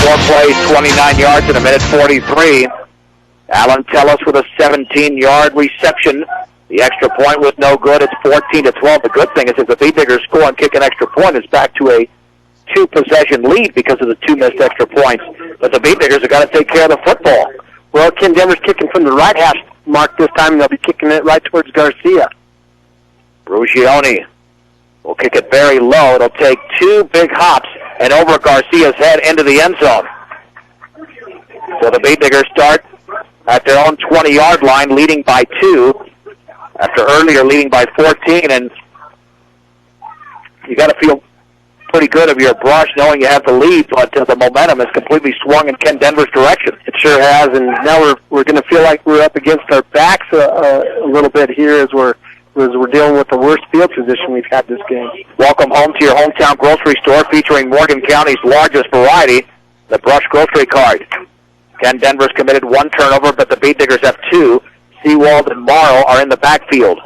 4 plays, 29 yards in a minute 43. Alan Tellis with a 17-yard reception. The extra point was no good. It's 14-12. The good thing is if the Beatdiggers score and kick an extra point, it's back to a 2-possession lead because of the 2 missed extra points. But the Beatdiggers have got to take care of the football. Well, Ken Denver's kicking from the right hash mark this time, and they'll be kicking it right towards Garcia. Brugioni will kick it very low. It'll take 2 big hops and over Garcia's head into the end zone. So the Beatdiggers start at their own 20-yard line, leading by 2, after earlier leading by 14. And you got to feel pretty good of your Brush knowing you have the lead, but the momentum has completely swung in Ken Denver's direction. It sure has, and now we're going to feel like we're up against our backs a little bit here as we're dealing with the worst field position we've had this game. Welcome home to your hometown grocery store featuring Morgan County's largest variety, the Brush Grocery Cart. Ken Denver's committed 1 turnover, but the Beatdiggers have 2. Seawald and Morrow are in the backfield.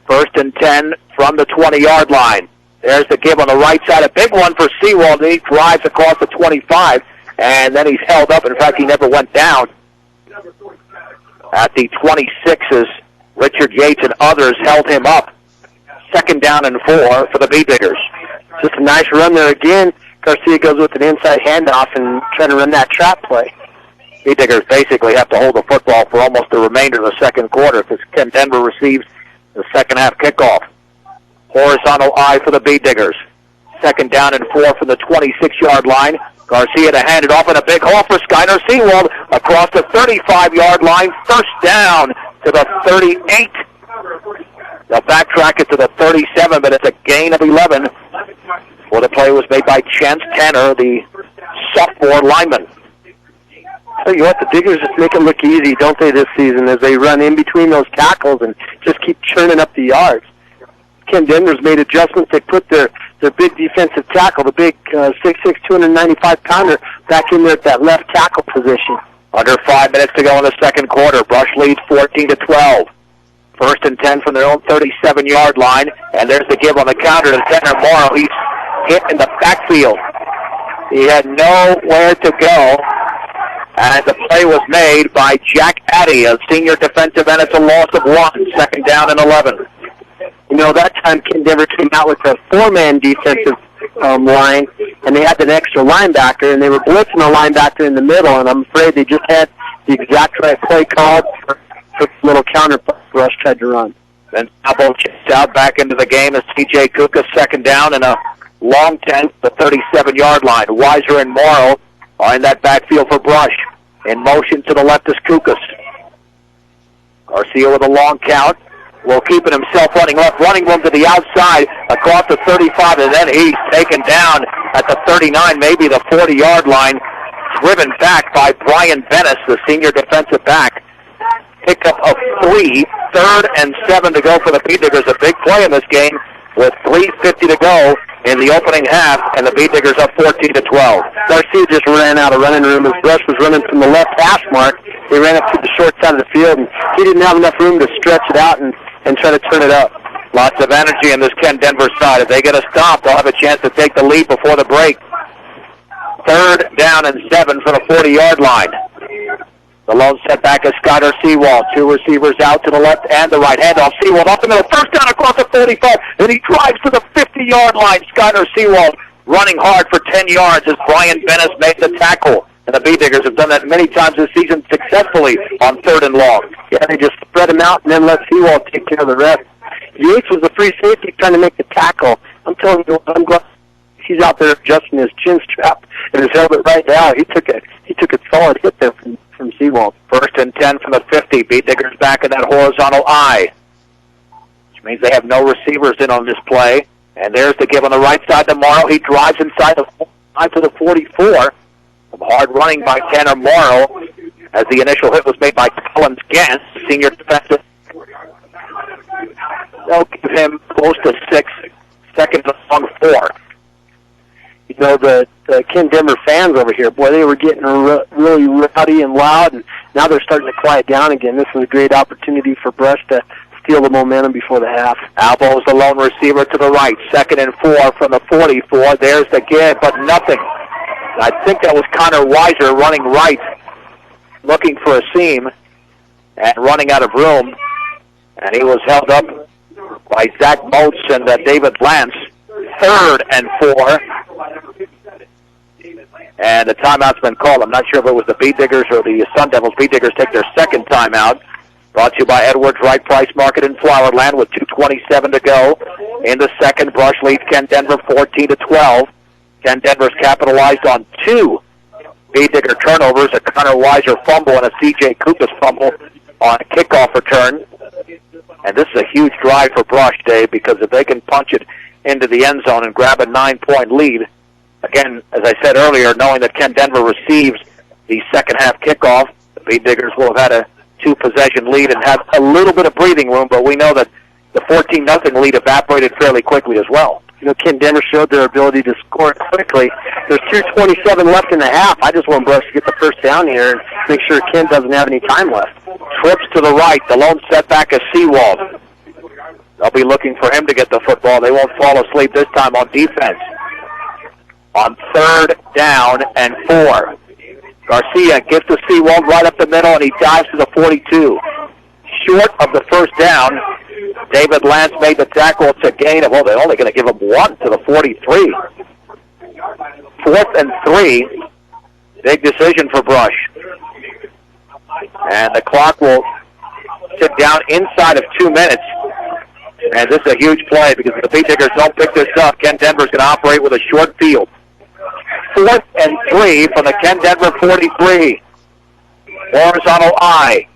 1st and 10 from the 20-yard line. There's the give on the right side. A big one for Seawald. He drives across the 25, and then he's held up. In fact, he never went down. At the 26s, Richard Yates and others held him up. 2nd down and 4 for the Beatdiggers. Just a nice run there again. Garcia goes with an inside handoff and trying to run that trap play. Beatdiggers basically have to hold the football for almost the remainder of the second quarter because Ken Denver receives the second half kickoff. Horizontal I for the Beatdiggers. 2nd down and 4 from the 26-yard line. Garcia to hand it off in a big hole for Skyner Seawald across the 35-yard line. 1st down to the 38. They'll backtrack it to the 37, but it's a gain of 11. Well, the play was made by Chance Tanner, the sophomore lineman. Tell you what, the Diggers just make it look easy, don't they, this season, as they run in between those tackles and just keep churning up the yards. Ken Denver's made adjustments. They put their big defensive tackle, the big 6'6", 295-pounder, back in there at that left tackle position. Under 5 minutes to go in the second quarter. Brush leads 14-12. 1st and 10 from their own 37-yard line, and there's the give on the counter to Tanner Morrow. He's hit in the backfield. He had nowhere to go, and the play was made by Jack Addy, a senior defensive end. It's a loss of 1, 2nd down and 11. You know, that time Ken Denver came out with a 4-man defensive line, and they had an extra linebacker, and they were blitzing a linebacker in the middle, and I'm afraid they just had the exact right play called for the little counter Brush tried to run. Then Albo chips out back into the game as C.J. Kukas 2nd down and a long 10, the 37-yard line. Weiser and Morrow are in that backfield for Brush. In motion to the left is Kukas. Garcia with a long count. Will keep it himself running left, running room to the outside across the 35, and then he's taken down at the 39, maybe the 40-yard line, driven back by Brian Bennis, the senior defensive back. Pickup of 3, 3rd and 7 to go for the Beatdiggers. A big play in this game with 3:50 to go in the opening half, and the Beatdiggers up 14-12. Garcia just ran out of running room as Brush was running from the left hash mark. He ran up to the short side of the field, and he didn't have enough room to stretch it out and try to turn it up. Lots of energy in this Ken Denver side. If they get a stop, they'll have a chance to take the lead before the break. 3rd down and 7 for the 40-yard line. The lone setback is Skyner Seawald. 2 receivers out to the left and the right. Handoff Seawald off the middle. 1st down across the 45. Then he drives to the 50-yard line. Skyner Seawald running hard for 10 yards as Brian Bennis made the tackle. And the Beatdiggers have done that many times this season successfully on 3rd and long. Yeah, they just spread him out and then let Seawald take care of the rest. Yates was the free safety trying to make the tackle. I'm telling you, I'm glad he's out there adjusting his chin strap and has held it right down. He took a solid hit there from Seawald. 1st and 10 from the 50. Beatdiggers back in that horizontal I, which means they have no receivers in on this play. And there's the give on the right side to Morrow. He drives inside the 5 to the 44. Some hard running by Tanner Morrow as the initial hit was made by Collins Gant, senior defensive. They'll give him close to 6, 2nd and long 4. You know, the Ken Denver fans over here, boy, they were getting really rowdy and loud, and now they're starting to quiet down again. This is a great opportunity for Brush to steal the momentum before the half. Albo is the lone receiver to the right. 2nd and 4 from the 44. There's the give, but nothing. I think that was Connor Weiser running right, looking for a seam, and running out of room. And he was held up by Zach Moats and David Lance. 3rd and 4. And the timeout's been called. I'm not sure if it was the Bee Diggers or the Sun Devils. Bee Diggers take their second timeout. Brought to you by Edwards Wright Price Market in Flowerland with 2:27 to go. In the second, Brush leads Ken Denver 14-12. Ken Denver's capitalized on 2 Bee Digger turnovers, a Connor Weiser fumble and a C.J. Kupas fumble on a kickoff return. And this is a huge drive for Brush, Dave, because if they can punch it into the end zone and grab a 9-point lead, again, as I said earlier, knowing that Ken Denver receives the second half kickoff, the Bee Diggers will have had a 2-possession lead and have a little bit of breathing room, but we know that the 14-0 lead evaporated fairly quickly as well. You know, Ken Denver showed their ability to score quickly. There's 2:27 left in the half. I just want Brush to get the first down here and make sure Ken doesn't have any time left. Trips to the right. The lone setback is Seawald. They'll be looking for him to get the football. They won't fall asleep this time on defense. On 3rd down and 4. Garcia gets to Seawald right up the middle, and he dives to the 42. Short of the first down. David Lance made the tackle. It's a gain of, they're only going to give him 1 to the 43. 4th and 3. Big decision for Brush. And the clock will sit down inside of 2 minutes. And this is a huge play because if the Bee Diggers don't pick this up, Ken Denver's going to operate with a short field. 4th and 3 from the Ken Denver 43. Horizontal I.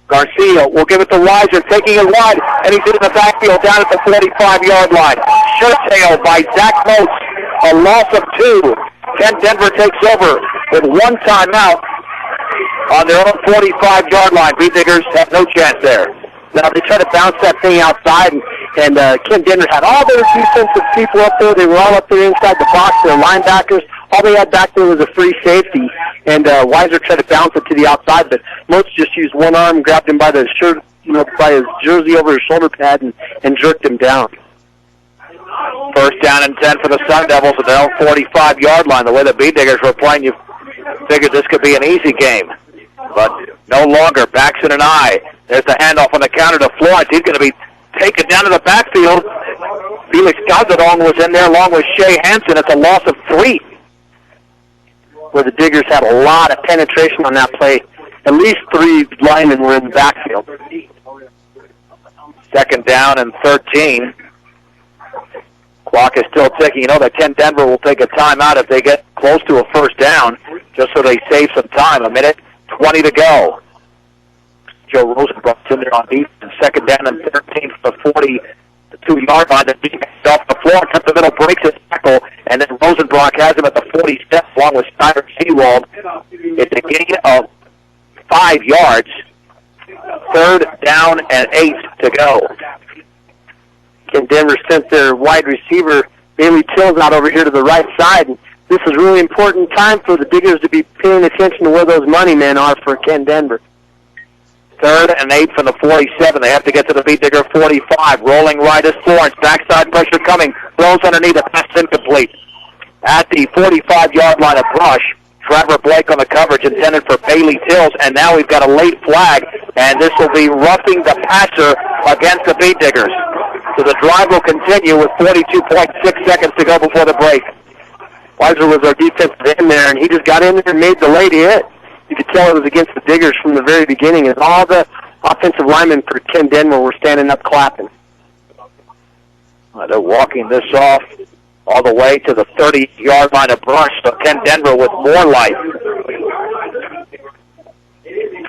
Garcia will give it to Weiser, taking it wide, and he's in the backfield down at the 45-yard line. Shirt tail by Zach Moats, a loss of 2. Ken Denver takes over with 1 timeout on their own 45-yard line. Bee Diggers have no chance there. Now they try to bounce that thing outside, and Ken Denver had all their defensive people up there. They were all up there inside the box, their linebackers. All they had back there was a free safety, and Weiser tried to bounce it to the outside, but Moats just used one arm, grabbed him by the shirt, by his jersey over his shoulder pad, and jerked him down. 1st down and 10 for the Sun Devils at their own 45-yard line. The way the Bee Diggers were playing, you figured this could be an easy game. But no longer. Baxton and I. There's the handoff on the counter to Florence. He's going to be taken down to the backfield. Felix Calderon was in there along with Shea Hansen. It's a loss of 3. Where the Diggers had a lot of penetration on that play. At least 3 linemen were in the backfield. 2nd down and 13. Clock is still ticking. You know that Ken Denver will take a timeout if they get close to a first down, just so they save some time. 1:20 to go. Joe Rosenbrock's in there on defense. 2nd down and 13 for the 42-yard line. The defense off the floor, cut the middle, breaks his tackle, and then Rosenbrock has him at the 47 along with Steiner Seawald. It's a gain of 5 yards. 3rd down and 8 to go. Ken Denver sent their wide receiver, Bailey Tills, out over here to the right side. This is really important time for the Diggers to be paying attention to where those money men are for Ken Denver. 3rd and 8 from the 47. They have to get to the Bee Digger 45. Rolling right is Florence. Backside pressure coming. Throws underneath. A pass incomplete. At the 45-yard line of Brush, Trevor Blake on the coverage intended for Bailey Tills. And now we've got a late flag. And this will be roughing the passer against the Bee Diggers. So the drive will continue with 42.6 seconds to go before the break. Weiser was our defensive end there, and he just got in there and made the late hit. You could tell it was against the Diggers from the very beginning, and all the offensive linemen for Ken Denver were standing up clapping. They're walking this off all the way to the 30-yard line of Brush, so Ken Denver with more life.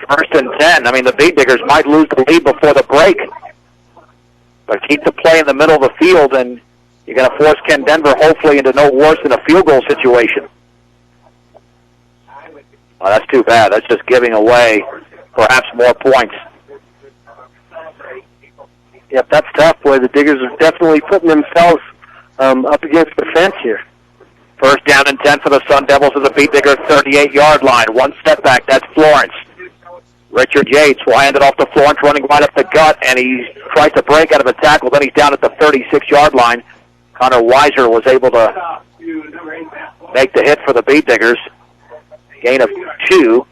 1st and 10. The Bee Diggers might lose the lead before the break. But keep the play in the middle of the field, and you're going to force Ken Denver hopefully into no worse than a field goal situation. Well, that's too bad. That's just giving away perhaps more points. Yep, that's tough, boy. The Diggers are definitely putting themselves up against the fence here. 1st down and 10 for the Sun Devils at the Bee Digger 38-yard line. 1 step back. That's Florence. Richard Yates will hand it off to Florence, running right up the gut, and he tries to break out of a tackle. Then he's down at the 36-yard line. Connor Weiser was able to make the hit for the Beet Diggers. Gain of 2.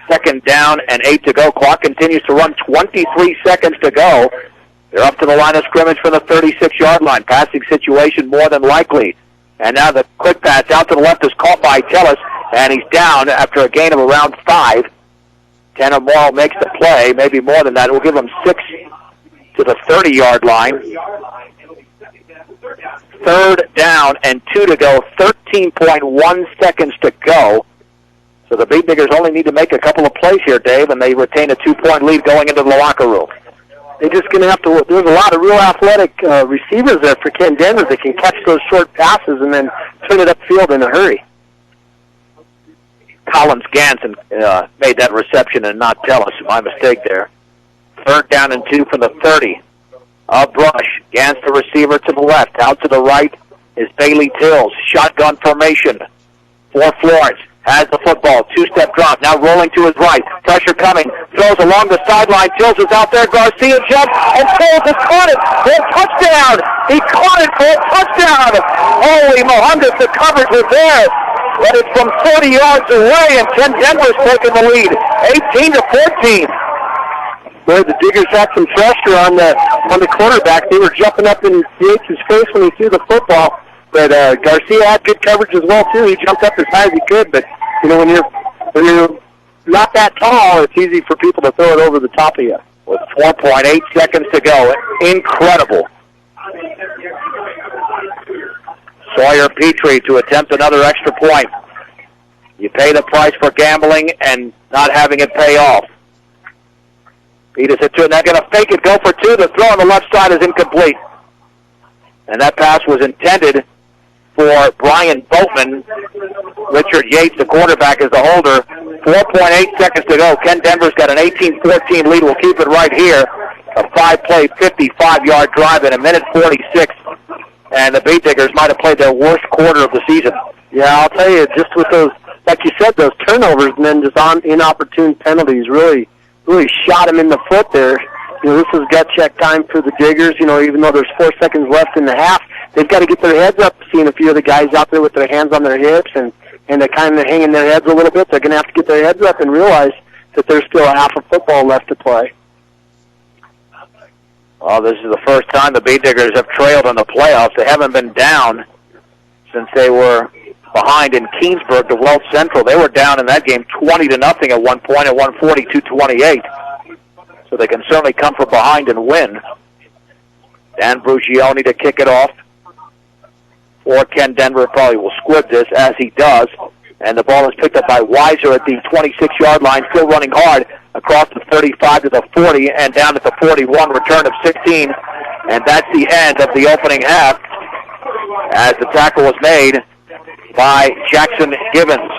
2nd down and 8 to go. Clock continues to run. 23 seconds to go. They're up to the line of scrimmage from the 36-yard line. Passing situation more than likely. And now the quick pass out to the left is caught by Tellis, and he's down after a gain of around 5. Tanner Morrow makes the play, maybe more than that. We'll give him 6 to the 30-yard line. 3rd down and 2 to go. 13.1 seconds to go. So the Beet Diggers only need to make a couple of plays here, Dave, and they retain a 2-point lead going into the locker room. They're just going to have to, there's a lot of real athletic receivers there for Ken Denver that can catch those short passes and then turn it upfield in a hurry. Collins Ganson made that reception and not Tellis. My mistake there. 3rd down and 2 from the 30. A brush. Gans the receiver to the left. Out to the right is Bailey Tills. Shotgun formation for Florence. Has the football. 2-step drop. Now rolling to his right. Pressure coming. Throws along the sideline. Tills is out there. Garcia jumps. And Tills has caught it for a touchdown. He caught it for a touchdown. Holy Mohandas, the coverage was there. But it's from 30 yards away, and Ken Denver's taking the lead. 18-14. Boy, the Diggers had some pressure on the quarterback. They were jumping up in Yates' face when he threw the football. But Garcia had good coverage as well too. He jumped up as high as he could. But you know, when you're not that tall, it's easy for people to throw it over the top of you. With 4.8 seconds to go, incredible. Sawyer Petrie to attempt another extra point. You pay the price for gambling and not having it pay off. Peters at 2, and they're going to fake it, go for 2. The throw on the left side is incomplete. And that pass was intended for Brian Boatman. Richard Yates, the quarterback, is the holder. 4.8 seconds to go. Ken Denver's got an 18-14 lead. We'll keep it right here. A 5-play, 55-yard drive in 1:46. And the Beet Diggers might have played their worst quarter of the season. Yeah, I'll tell you, just with those, like you said, those turnovers and then just inopportune penalties really shot him in the foot there. You know, this is gut check time for the Diggers. You know, even though there's 4 seconds left in the half, they've got to get their heads up. Seeing a few of the guys out there with their hands on their hips and they're kind of hanging their heads a little bit. They're going to have to get their heads up and realize that there's still a half of football left to play. Well, this is the first time the Beet Diggers have trailed in the playoffs. They haven't been down since they were behind in Keensburg to Wells Central. They were down in that game 20-0 at one point at 142-28. So they can certainly come from behind and win. Dan Brugioni to kick it off. Or Ken Denver probably will squib this, as he does. And the ball is picked up by Weiser at the 26-yard line, still running hard across the 35 to the 40 and down at the 41, return of 16. And that's the end of the opening half as the tackle was made by Jackson Gibbons.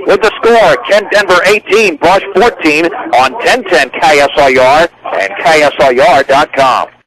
With the score, Ken Denver 18, Brush 14 on 1010 KSRR and KSRR.com.